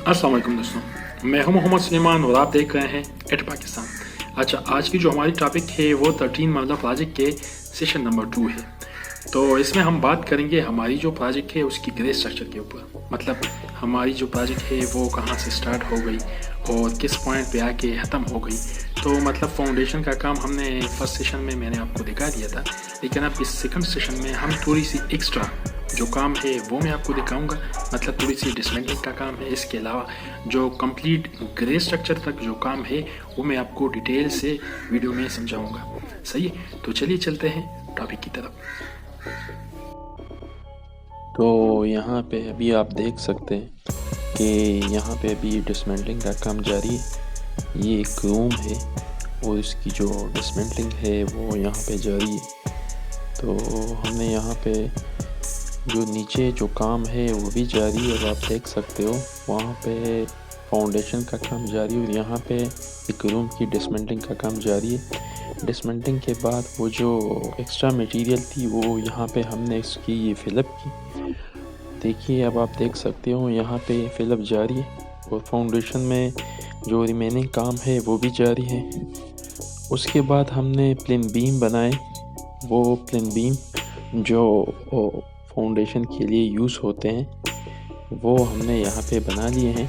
अस्सलाम वालेकुम दोस्तों, मैं हूं मोहम्मद सुलेमान और आप देख रहे हैं एट पाकिस्तान। अच्छा, आज की जो हमारी टॉपिक है वो 13 मरला प्रोजेक्ट के सेशन नंबर 2 है। तो इसमें हम बात करेंगे हमारी जो प्रोजेक्ट है उसकी ग्रे स्ट्रक्चर के ऊपर, मतलब हमारी जो प्रोजेक्ट है वो कहाँ से स्टार्ट हो गई और किस पॉइंट पे आके ख़त्म हो गई। तो मतलब फाउंडेशन का काम हमने फर्स्ट सेशन में मैंने आपको दिखा दिया था, लेकिन अब इस सेकंड सेशन में हम थोड़ी सी एक्स्ट्रा जो काम है वो मैं आपको दिखाऊंगा, मतलब थोड़ी सी डिसमेंटलिंग का काम है। इसके अलावा जो कंप्लीट ग्रे स्ट्रक्चर तक जो काम है वो मैं आपको डिटेल से वीडियो में समझाऊंगा। सही है, तो चलिए चलते हैं टॉपिक की तरफ। तो यहाँ पे अभी आप देख सकते हैं कि यहाँ पे अभी डिसमेंटलिंग का काम जारी है। ये एक रूम है और इसकी जो डिसमेंटलिंग है वो यहाँ पे जारी है। तो हमने यहाँ पे जो नीचे जो काम है वो भी जारी है, आप देख सकते हो। वहाँ पे फाउंडेशन का काम जारी है और यहाँ पे एक रूम की डिसमेंटलिंग का काम जारी है। डिसमेंटलिंग के बाद वो जो एक्स्ट्रा मटेरियल थी वो यहाँ पे हमने इसकी ये फिलअप की। देखिए, अब आप देख सकते हो यहाँ पे फिलअप जारी है और फाउंडेशन में जो रिमेनिंग काम है वो भी जारी है। उसके बाद हमने प्लेन बीम बनाए। वो प्लेन बीम जो फाउंडेशन के लिए यूज़ होते हैं वो हमने यहाँ पे बना लिए हैं।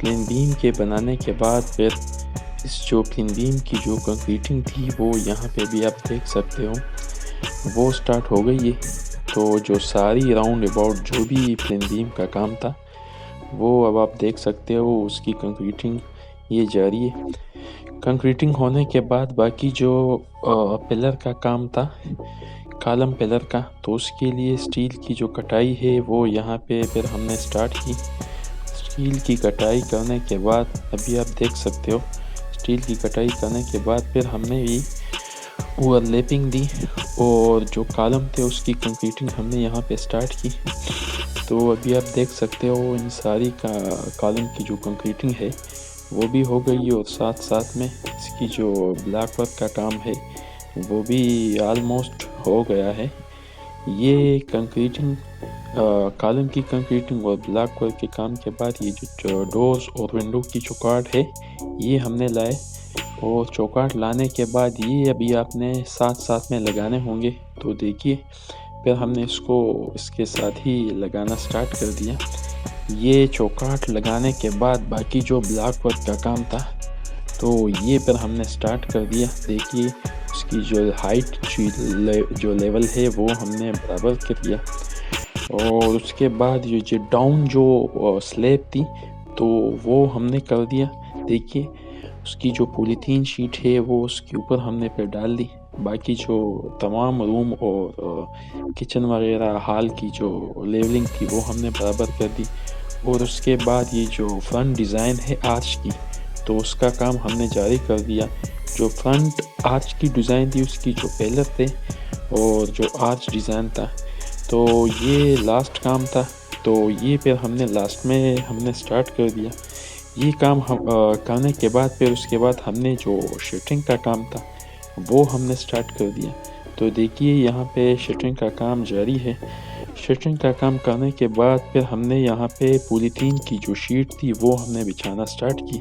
प्लेन बीम के बनाने के बाद फिर इस जो प्लेन बीम की जो कंक्रीटिंग थी वो यहाँ पे भी आप देख सकते हो वो स्टार्ट हो गई है। तो जो सारी राउंड अबाउट जो भी प्लेन बीम का काम था वो अब आप देख सकते हो उसकी कंक्रीटिंग ये जारी है। कंक्रीटिंग होने के बाद बाकी जो पिलर का काम था, कॉलम पिलर का, तो उसके लिए स्टील की जो कटाई है वो यहाँ पे फिर हमने स्टार्ट की। स्टील की कटाई करने के बाद अभी आप देख सकते हो स्टील की कटाई करने के बाद फिर हमने भी ओवरलैपिंग दी और जो कॉलम थे उसकी कंक्रीटिंग हमने यहाँ पे स्टार्ट की। तो अभी आप देख सकते हो इन सारी का कॉलम की जो कंक्रीटिंग है वो भी हो गई और साथ साथ में इसकी जो ब्लैक वर्क का काम है वो भी ऑलमोस्ट हो गया है। ये कंक्रीटिंग कॉलम की कंक्रीटिंग और ब्लैक वर्क के काम के बाद ये जो डोर्स और विंडो की चौकाट है ये हमने लाए और चौकाट लाने के बाद ये अभी आपने साथ साथ में लगाने होंगे। तो देखिए, फिर हमने इसको इसके साथ ही लगाना स्टार्ट कर दिया। ये चौकाट लगाने के बाद बाकी जो ब्लैक वर्क का काम था तो ये फिर हमने स्टार्ट कर दिया। देखिए, उसकी जो हाइट जो लेवल है वो हमने बराबर कर दिया और उसके बाद ये जो डाउन जो स्लैब थी तो वो हमने कर दिया। देखिए, उसकी जो पॉलीथीन शीट है वो उसके ऊपर हमने फिर डाल दी। बाकी जो तमाम रूम और किचन वगैरह हाल की जो लेवलिंग थी वो हमने बराबर कर दी। और उसके बाद ये जो फ्रंट डिज़ाइन है आर्च की तो उसका काम हमने जारी कर दिया। जो फ्रंट आर्च की डिज़ाइन थी उसकी जो पिलर थे और जो आर्च डिज़ाइन था तो ये लास्ट काम था। तो ये फिर हमने लास्ट में हमने स्टार्ट कर दिया। ये काम हम करने के बाद फिर उसके बाद हमने जो शटरिंग का काम था वो हमने स्टार्ट कर दिया। तो देखिए, यहाँ पे शटरिंग का काम जारी है। शटरिंग का काम करने के बाद फिर हमने यहाँ पे पॉलीथीन की जो शीट थी वो हमने बिछाना स्टार्ट की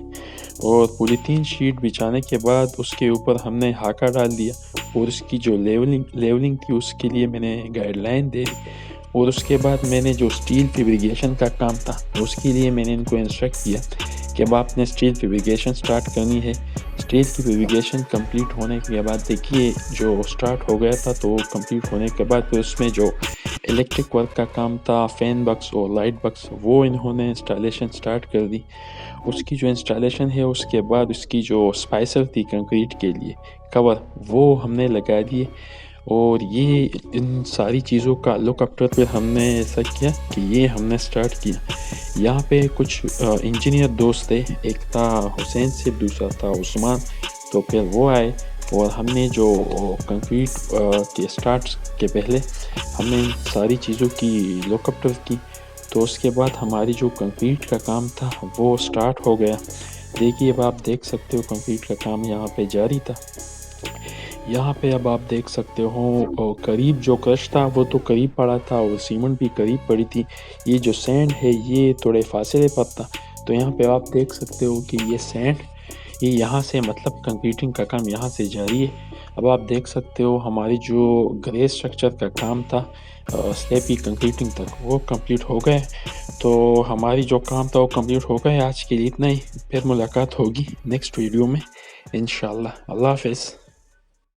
और पॉलीथीन शीट बिछाने के बाद उसके ऊपर हमने हाका डाल दिया और उसकी जो लेवलिंग थी उसके लिए मैंने गाइडलाइन दे दी। और उसके बाद मैंने जो स्टील फैब्रिकेशन का काम था उसके लिए मैंने इनको इंस्ट्रक्ट किया कि अब आपने स्टील फैब्रिकेशन स्टार्ट करनी है। स्टील की फैब्रिकेशन कंप्लीट होने के बाद देखिए जो स्टार्ट हो गया था तो कंप्लीट होने के बाद फिर उसमें जो इलेक्ट्रिक वर्क का काम था, फैन बक्स और लाइट बक्स, वो इन्होंने इंस्टॉलेशन स्टार्ट कर दी। उसकी जो इंस्टॉलेशन है उसके बाद उसकी जो स्पाइसर थी कंक्रीट के लिए कवर वो हमने लगा दिए। और ये इन सारी चीज़ों का लुक आफ्टर फिर हमने ऐसा किया कि ये हमने स्टार्ट किया। यहाँ पे कुछ इंजीनियर दोस्त थे, एक था हुसैन सिर्फ, दूसरा था उस्मान। तो फिर वो आए और हमने जो कंक्रीट के स्टार्ट के पहले हमने इन सारी चीज़ों की लुक आफ्टर की। तो उसके बाद हमारी जो कंक्रीट का काम था वो स्टार्ट हो गया। देखिए, अब आप देख सकते हो कंक्रीट का काम यहाँ पे जारी था। यहाँ पे अब आप देख सकते हो करीब जो क्रश था वो तो करीब पड़ा था और सीमेंट भी करीब पड़ी थी। ये जो सैंड है ये थोड़े फासले पर था। तो यहाँ पे आप देख सकते हो कि ये सैंड ये यहाँ से मतलब कंक्रीटिंग का काम यहाँ से जारी है। अब आप देख सकते हो हमारी जो ग्रे स्ट्रक्चर का काम था स्लेबी कंक्रीटिंग तक वो कंप्लीट हो गए। तो हमारी जो काम था वो कंप्लीट हो गए। आज के लिए इतना ही, फिर मुलाकात होगी नेक्स्ट वीडियो में इंशाल्लाह। अल्लाह हाफ़िज़।